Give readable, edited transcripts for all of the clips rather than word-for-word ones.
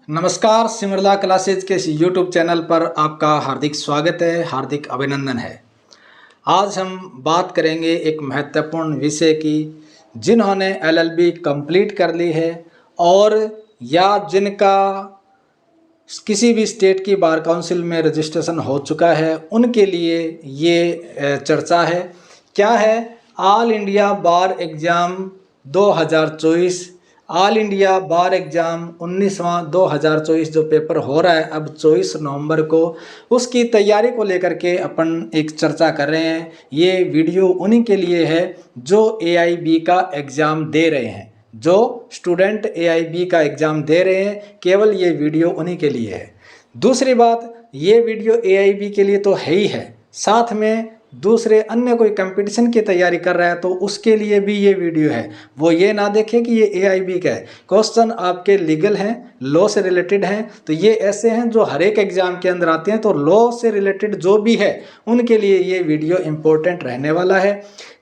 नमस्कार, सिमरला क्लासेज के इस यूट्यूब चैनल पर आपका हार्दिक स्वागत है, हार्दिक अभिनंदन है। आज हम बात करेंगे एक महत्वपूर्ण विषय की, जिन्होंने एलएलबी कंप्लीट कर ली है और या जिनका किसी भी स्टेट की बार काउंसिल में रजिस्ट्रेशन हो चुका है, उनके लिए ये चर्चा है। क्या है? All India bar exam 2024, all India bar exam 19वां 2024 जो पेपर हो रहा है अब 24 नवंबर को, उसकी तैयारी को लेकर के अपन एक चर्चा कर रहे हैं। ये वीडियो उन्हीं के लिए है जो एआईबी का एग्ज़ाम दे रहे हैं, जो स्टूडेंट एआईबी का एग्ज़ाम दे रहे हैं, केवल ये वीडियो उन्हीं के लिए है। दूसरी बात, ये वीडियो एआईबी के लिए तो है ही है, साथ में दूसरे अन्य कोई कंपटीशन की तैयारी कर रहा है तो उसके लिए भी ये वीडियो है। वो ये ना देखें कि ये एआईबी का है। क्वेश्चन आपके लीगल हैं, लॉ से रिलेटेड हैं, तो ये ऐसे हैं जो हर एक एग्ज़ाम के अंदर आते हैं, तो लॉ से रिलेटेड जो भी है उनके लिए ये वीडियो इम्पोर्टेंट रहने वाला है।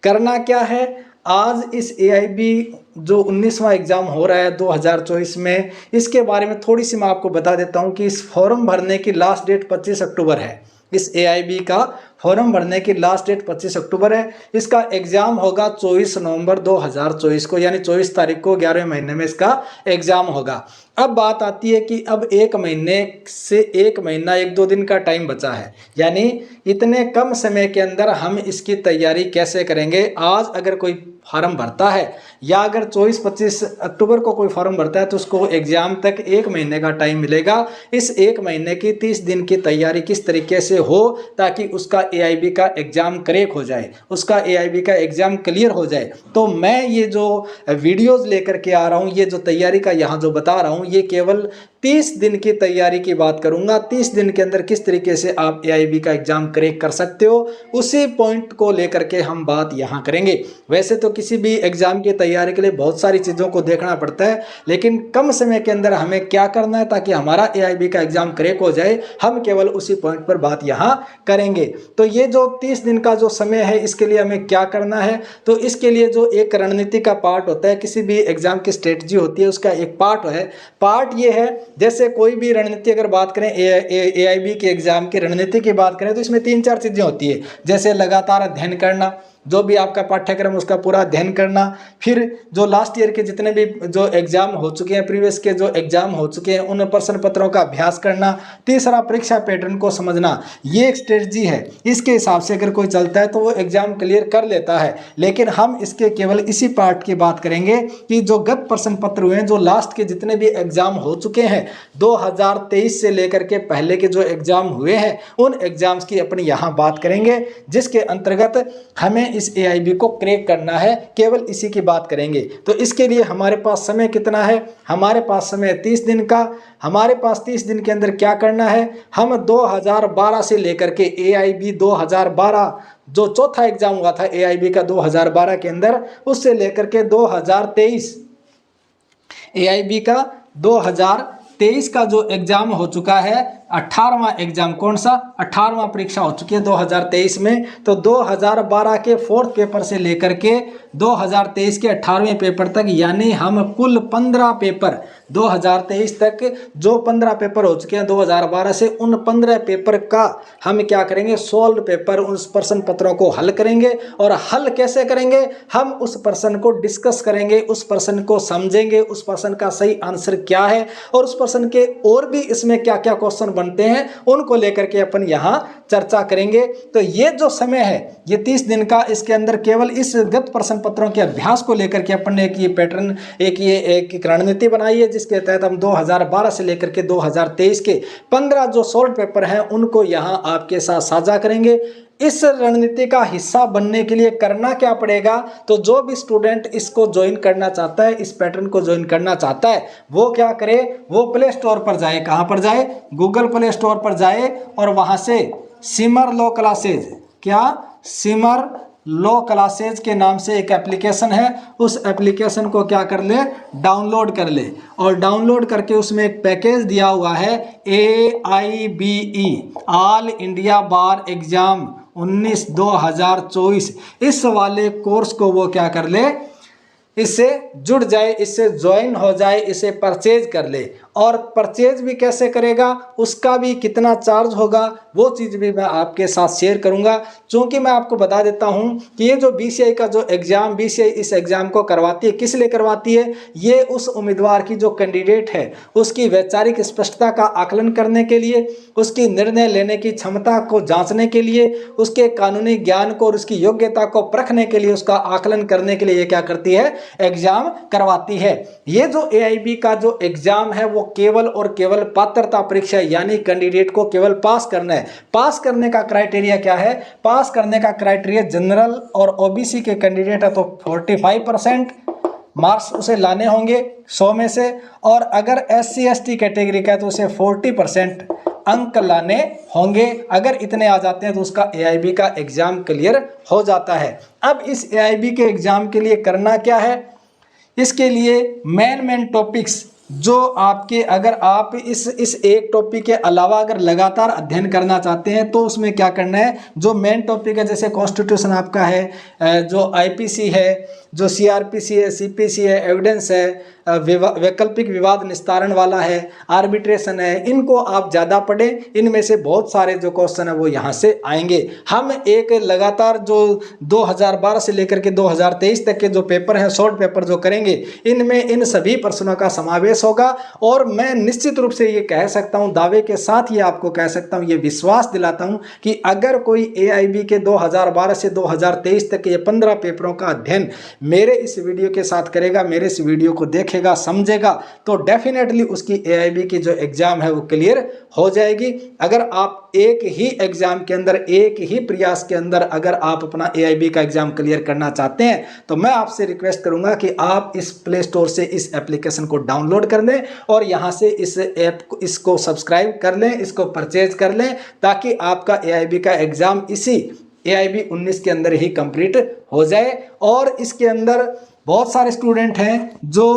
करना क्या है, आज इस एआईबी जो 19वां एग्ज़ाम हो रहा है 2024 में, इसके बारे में थोड़ी सी मैं आपको बता देता हूँ कि इस फॉर्म भरने की लास्ट डेट 25 अक्टूबर है। इस एआईबी का फॉर्म भरने की लास्ट डेट 25 अक्टूबर है। इसका एग्ज़ाम होगा 24 नवंबर 2024 को, यानी 24 तारीख को 11वें महीने में इसका एग्ज़ाम होगा। अब बात आती है कि अब एक महीने से एक महीना 1-2 दिन का टाइम बचा है, यानी इतने कम समय के अंदर हम इसकी तैयारी कैसे करेंगे। आज अगर कोई फार्म भरता है या अगर 24-25 अक्टूबर को कोई फॉर्म भरता है तो उसको एग्ज़ाम तक 1 महीने का टाइम मिलेगा। इस 1 महीने की 30 दिन की तैयारी किस तरीके से हो ताकि उसका एआईबी का एग्ज़ाम क्रैक हो जाए, उसका एआईबी का एग्ज़ाम क्लियर हो जाए। तो मैं ये जो वीडियोज़ लेकर के आ रहा हूँ, ये जो तैयारी का यहाँ जो बता रहा हूँ, ये केवल 30 दिन की तैयारी की बात करूँगा। 30 दिन के अंदर किस तरीके से आप एआईबी का एग्ज़ाम क्रैक कर सकते हो, उसी पॉइंट को लेकर के हम बात यहाँ करेंगे। वैसे तो किसी भी एग्ज़ाम की तैयारी के लिए बहुत सारी चीज़ों को देखना पड़ता है, लेकिन कम समय के अंदर हमें क्या करना है ताकि हमारा एआईबी का एग्ज़ाम क्रैक हो जाए, हम केवल उसी पॉइंट पर बात यहाँ करेंगे। तो ये जो 30 दिन का जो समय है, इसके लिए हमें क्या करना है, तो इसके लिए जो एक रणनीति का पार्ट होता है, किसी भी एग्ज़ाम की स्ट्रेटजी होती है, उसका एक पार्ट है। पार्ट ये है, जैसे कोई भी रणनीति अगर बात करें, एआईबी के एग्ज़ाम की रणनीति की बात करें तो इसमें 3-4 चीज़ें होती है। जैसे लगातार अध्ययन करना, जो भी आपका पाठ्यक्रम उसका पूरा अध्ययन करना, फिर जो लास्ट ईयर के जितने भी जो एग्ज़ाम हो चुके हैं, प्रीवियस के जो एग्ज़ाम हो चुके हैं, उन प्रश्न पत्रों का अभ्यास करना। तीसरा, परीक्षा पैटर्न को समझना। ये एक स्ट्रेटजी है, इसके हिसाब से अगर कोई चलता है तो वो एग्ज़ाम क्लियर कर लेता है। लेकिन हम इसके केवल इसी पार्ट की बात करेंगे कि जो गत प्रश्न पत्र हुए हैं, जो लास्ट के जितने भी एग्ज़ाम हो चुके हैं 2023 से लेकर के पहले के जो एग्ज़ाम हुए हैं, उन एग्ज़ाम्स की अपनी यहाँ बात करेंगे, जिसके अंतर्गत हमें इस एआईबी को क्रैक करना है। केवल इसी की बात करेंगे। तो इसके लिए हमारे पास समय कितना है? हमारे पास समय 30 दिन का। हमारे पास 30 दिन के अंदर क्या करना है, हम 2012 से लेकर के एआईबी 2012 जो चौथा एग्जाम हुआ था एआईबी का 2012 के अंदर, उससे लेकर के 2023 एआईबी का 2023 का जो एग्जाम हो चुका है, 18वां एग्जाम, कौन सा 18वां परीक्षा हो चुकी है 2023 में। तो 2012 के 4th पेपर से लेकर के 2023 के 18वें पेपर तक, यानी हम कुल 15 पेपर 2023 तक जो 15 पेपर हो चुके हैं 2012 से, उन 15 पेपर का हम क्या करेंगे, सोल्व पेपर, उस प्रश्न पत्रों को हल करेंगे। और हल कैसे करेंगे, हम उस प्रश्न को डिस्कस करेंगे, उस प्रश्न को समझेंगे, उस प्रश्न का सही आंसर क्या है और उस प्रश्न के और भी इसमें क्या क्या क्वेश्चन बनते हैं, उनको लेकर के अपन यहाँ चर्चा करेंगे। तो ये जो समय है, ये 30 दिन का, इसके अंदर केवल इस गत प्रश्न पत्रों के अभ्यास को लेकर के अपन ने एक ये पैटर्न, एक रणनीति बनाई है, जिसके तहत हम 2012 से लेकर के 2023 के 15 जो सोल्व पेपर हैं उनको यहाँ आपके साथ साझा करेंगे। इस रणनीति का हिस्सा बनने के लिए करना क्या पड़ेगा, तो जो भी स्टूडेंट इसको ज्वाइन करना चाहता है, इस पैटर्न को ज्वाइन करना चाहता है, वो क्या करे, वो प्ले स्टोर पर जाए। कहाँ पर जाए? गूगल प्ले स्टोर पर जाए और वहाँ से सिमर लॉ क्लासेज, क्या सिमर लॉ क्लासेज के नाम से एक एप्लीकेशन है, उस एप्लीकेशन को क्या कर ले, डाउनलोड कर ले। और डाउनलोड करके उसमें एक पैकेज दिया हुआ है AIBE, ऑल इंडिया बार एग्जाम 19-2024। इस वाले कोर्स को वो क्या कर ले, इससे जुड़ जाए, इससे ज्वाइन हो जाए, इसे परचेज कर ले और परचेज भी कैसे करेगा, उसका भी कितना चार्ज होगा, वो चीज़ भी मैं आपके साथ शेयर करूंगा। क्योंकि मैं आपको बता देता हूं कि ये जो बीसीआई का जो एग्ज़ाम, बीसीआई इस एग्ज़ाम को करवाती है, किस लिए करवाती है, ये उस उम्मीदवार की जो कैंडिडेट है उसकी वैचारिक स्पष्टता का आकलन करने के लिए, उसकी निर्णय लेने की क्षमता को जांचने के लिए, उसके कानूनी ज्ञान को और उसकी योग्यता को परखने के लिए, उसका आकलन करने के लिए ये क्या करती है, एग्जाम करवाती है। ये जो एआईबी का जो एग्जाम है वो केवल और केवल पात्रता परीक्षा, यानी कैंडिडेट को केवल पास करना है। पास करने का क्राइटेरिया क्या है, पास करने का क्राइटेरिया जनरल और ओबीसी के कैंडिडेट है तो 45% मार्क्स उसे लाने होंगे 100 में से, और अगर SC ST कैटेगरी का है तो उसे 40% अंक लाने होंगे। अगर इतने आ जाते हैं तो उसका एआईबी का एग्जाम क्लियर हो जाता है। अब इस एआईबी के एग्जाम के लिए करना क्या है, इसके लिए मेन टॉपिक्स जो आपके, अगर आप इस एक टॉपिक के अलावा अगर लगातार अध्ययन करना चाहते हैं तो उसमें क्या करना है, जो मेन टॉपिक है जैसे कॉन्स्टिट्यूशन आपका है, जो आईपीसी है, जो सीआरपीसी है, सीपीसी है, एविडेंस है, वैकल्पिक विवाद निस्तारण वाला है, आर्बिट्रेशन है, इनको आप ज़्यादा पढ़ें। इनमें से बहुत सारे जो क्वेश्चन है वो यहाँ से आएंगे। हम एक लगातार जो 2012 से लेकर के 2023 तक के जो पेपर हैं, शॉर्ट पेपर जो करेंगे, इनमें इन सभी प्रश्नों का समावेश होगा। और मैं निश्चित रूप से ये कह सकता हूँ, दावे के साथ ये आपको कह सकता हूँ, ये विश्वास दिलाता हूँ कि अगर कोई एआईबी के 2012 से 2023 तक के ये 15 पेपरों का अध्ययन मेरे इस वीडियो के साथ करेगा, मेरे इस वीडियो को देखेगा, समझेगा, तो डेफिनेटली उसकी एआईबी की जो एग्जाम है वो क्लियर हो जाएगी। अगर आप एक ही एग्जाम के अंदर, एक ही प्रयास के अंदर अगर आप अपना एआईबी का एग्जाम क्लियर करना चाहते हैं तो मैं आपसे रिक्वेस्ट करूंगा कि आप इस प्ले स्टोर से इस एप्लीकेशन को डाउनलोड कर लें और यहां से इस ऐप को, इसको सब्सक्राइब कर लें, इसको परचेज कर लें, ताकि आपका एआईबी का एग्जाम इसी एआईबी 19 के अंदर ही कंप्लीट हो जाए। और इसके अंदर बहुत सारे स्टूडेंट हैं जो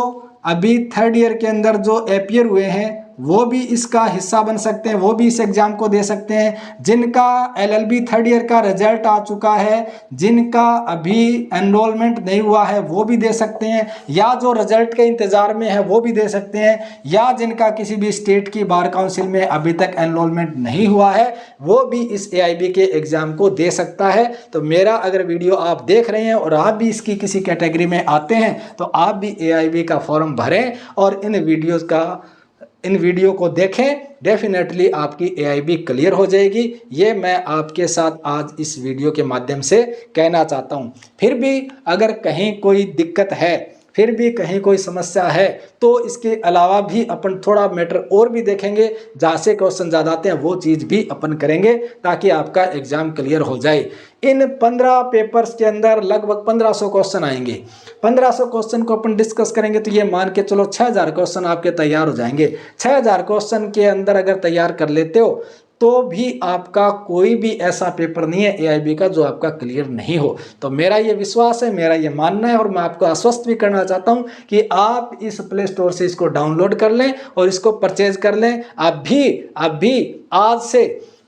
अभी 3rd ईयर के अंदर जो अपियर हुए हैं वो भी इसका हिस्सा बन सकते हैं, वो भी इस एग्जाम को दे सकते हैं। जिनका LLB 3rd ईयर का रिजल्ट आ चुका है, जिनका अभी एनरोलमेंट नहीं हुआ है वो भी दे सकते हैं, या जो रिजल्ट के इंतजार में है वो भी दे सकते हैं, या जिनका किसी भी स्टेट की बार काउंसिल में अभी तक एनरोलमेंट नहीं हुआ है वो भी इस एआईबी के एग्जाम को दे सकता है। तो मेरा अगर वीडियो आप देख रहे हैं और आप भी इसकी किसी कैटेगरी में आते हैं तो आप भी एआईबी का फॉर्म भरें और इन वीडियो को देखें, डेफिनेटली आपकी एआईबी क्लियर हो जाएगी। ये मैं आपके साथ आज इस वीडियो के माध्यम से कहना चाहता हूँ। फिर भी अगर कहीं कोई दिक्कत है, फिर भी कहीं कोई समस्या है तो इसके अलावा भी अपन थोड़ा मैटर और भी देखेंगे, जहाँ से क्वेश्चन ज़्यादा आते हैं वो चीज़ भी अपन करेंगे ताकि आपका एग्ज़ाम क्लियर हो जाए। इन 15 पेपर्स के अंदर लगभग 1500 क्वेश्चन आएंगे। 1500 क्वेश्चन को अपन डिस्कस करेंगे तो ये मान के चलो 6000 क्वेश्चन आपके तैयार हो जाएंगे। 6000 क्वेश्चन के अंदर अगर तैयार कर लेते हो तो भी आपका कोई भी ऐसा पेपर नहीं है एआईबी का जो आपका क्लियर नहीं हो। तो मेरा ये विश्वास है, मेरा ये मानना है और मैं आपको आश्वस्त भी करना चाहता हूँ कि आप इस प्ले स्टोर से इसको डाउनलोड कर लें और इसको परचेज कर लें। अभी आज से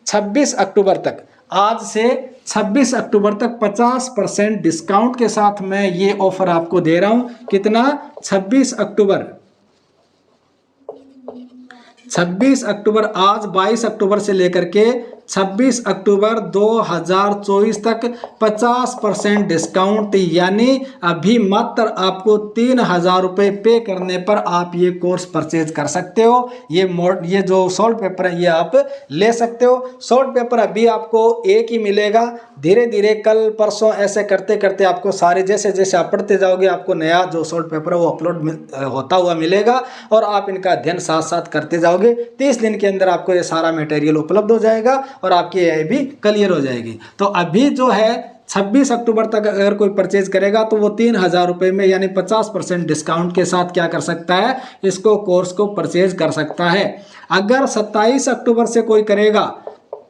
26 अक्टूबर तक, आज से 26 अक्टूबर तक 50% डिस्काउंट के साथ मैं ये ऑफर आपको दे रहा हूँ। कितना? 26 अक्टूबर, आज 22 अक्टूबर से लेकर के 26 अक्टूबर 2024 तक 50% डिस्काउंट, यानी अभी मात्र आपको 3000 रुपये पे करने पर आप ये कोर्स परचेज कर सकते हो। ये जो शॉर्ट पेपर है ये आप ले सकते हो। शॉर्ट पेपर अभी आपको एक ही मिलेगा, धीरे धीरे कल परसों ऐसे करते करते आपको सारे जैसे जैसे आप पढ़ते जाओगे आपको नया जो शॉर्ट पेपर है वो अपलोड होता हुआ मिलेगा और आप इनका अध्ययन साथ साथ करते जाओगे। 30 दिन के अंदर आपको ये सारा मटेरियल उपलब्ध हो जाएगा और आपकी एआईबी क्लियर हो जाएगी। तो अभी जो है 26 अक्टूबर तक अगर कोई परचेज करेगा तो वो 3000 रुपये में, यानी 50% डिस्काउंट के साथ क्या कर सकता है, इसको कोर्स को परचेज कर सकता है। अगर 27 अक्टूबर से कोई करेगा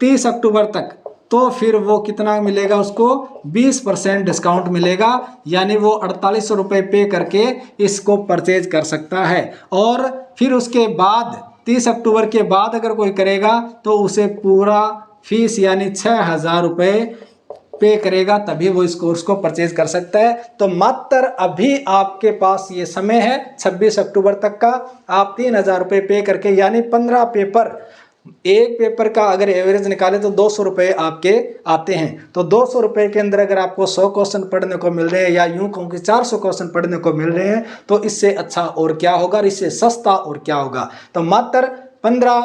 30 अक्टूबर तक तो फिर वो कितना मिलेगा, उसको 20% डिस्काउंट मिलेगा, यानी वो 4800 रुपये पे करके इसको परचेज कर सकता है। और फिर उसके बाद 30 अक्टूबर के बाद अगर कोई करेगा तो उसे पूरा फीस यानी 6000 रुपये पे करेगा तभी वो इस कोर्स को परचेज कर सकता है। तो मात्र अभी आपके पास ये समय है 26 अक्टूबर तक का। आप 3,000 रुपये पे करके, यानी 15 पेपर, एक पेपर का अगर एवरेज निकाले तो 200 रुपये आपके आते हैं। तो 200 रुपये के अंदर अगर आपको 100 क्वेश्चन पढ़ने को मिल रहे हैं, या यूं कहूँ कि 400 क्वेश्चन पढ़ने को मिल रहे हैं, तो इससे अच्छा और क्या होगा, और इससे सस्ता और क्या होगा। तो मात्र 15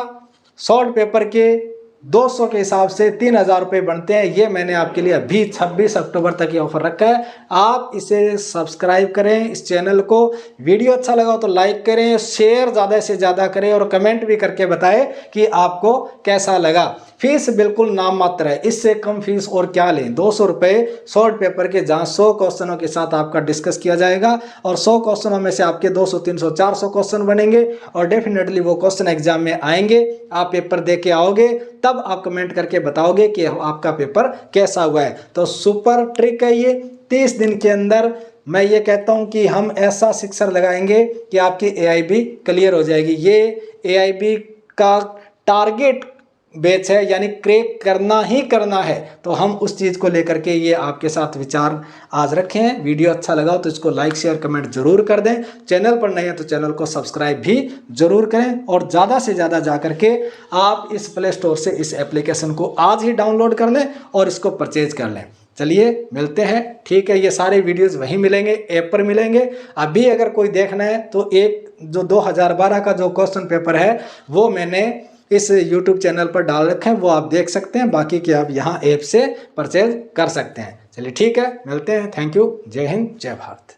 शॉर्ट पेपर के 200 के हिसाब से 3,000 रुपये बनते हैं। ये मैंने आपके लिए अभी 26 अक्टूबर तक ये ऑफर रखा है। आप इसे सब्सक्राइब करें, इस चैनल को। वीडियो अच्छा लगा तो लाइक करें, शेयर ज़्यादा से ज़्यादा करें, और कमेंट भी करके बताएं कि आपको कैसा लगा। फीस बिल्कुल नाम मात्र है, इससे कम फीस और क्या लें। 200 रुपये शॉर्ट पेपर के, जहाँ 100 क्वेश्चनों के साथ आपका डिस्कस किया जाएगा, और 100 क्वेश्चनों में से आपके 200, 300, 400 क्वेश्चन बनेंगे, और डेफिनेटली वो क्वेश्चन एग्जाम में आएंगे। आप पेपर दे के आओगे, तब आप कमेंट करके बताओगे कि आपका पेपर कैसा हुआ है। तो सुपर ट्रिक है ये। 30 दिन के अंदर मैं ये कहता हूँ कि हम ऐसा सिक्सर लगाएंगे कि आपकी AIB क्लियर हो जाएगी। ये AIB का टारगेट बैच है, यानी क्रैक करना ही करना है। तो हम उस चीज़ को लेकर के ये आपके साथ विचार आज रखे हैं। वीडियो अच्छा लगा तो इसको लाइक शेयर कमेंट जरूर कर दें। चैनल पर नए हैं तो चैनल को सब्सक्राइब भी जरूर करें, और ज़्यादा से ज़्यादा जा करके आप इस प्ले स्टोर से इस एप्लीकेशन को आज ही डाउनलोड कर लें और इसको परचेज कर लें। चलिए मिलते हैं, ठीक है। ये सारे वीडियोस वहीं मिलेंगे, ऐप पर मिलेंगे। अभी अगर कोई देखना है तो एक जो 2012 का जो क्वेश्चन पेपर है वो मैंने इस YouTube चैनल पर डाल रखे हैं, वो आप देख सकते हैं। बाकी के आप यहाँ ऐप से परचेज कर सकते हैं। चलिए ठीक है, मिलते हैं। Thank you. जय हिंद, जय भारत।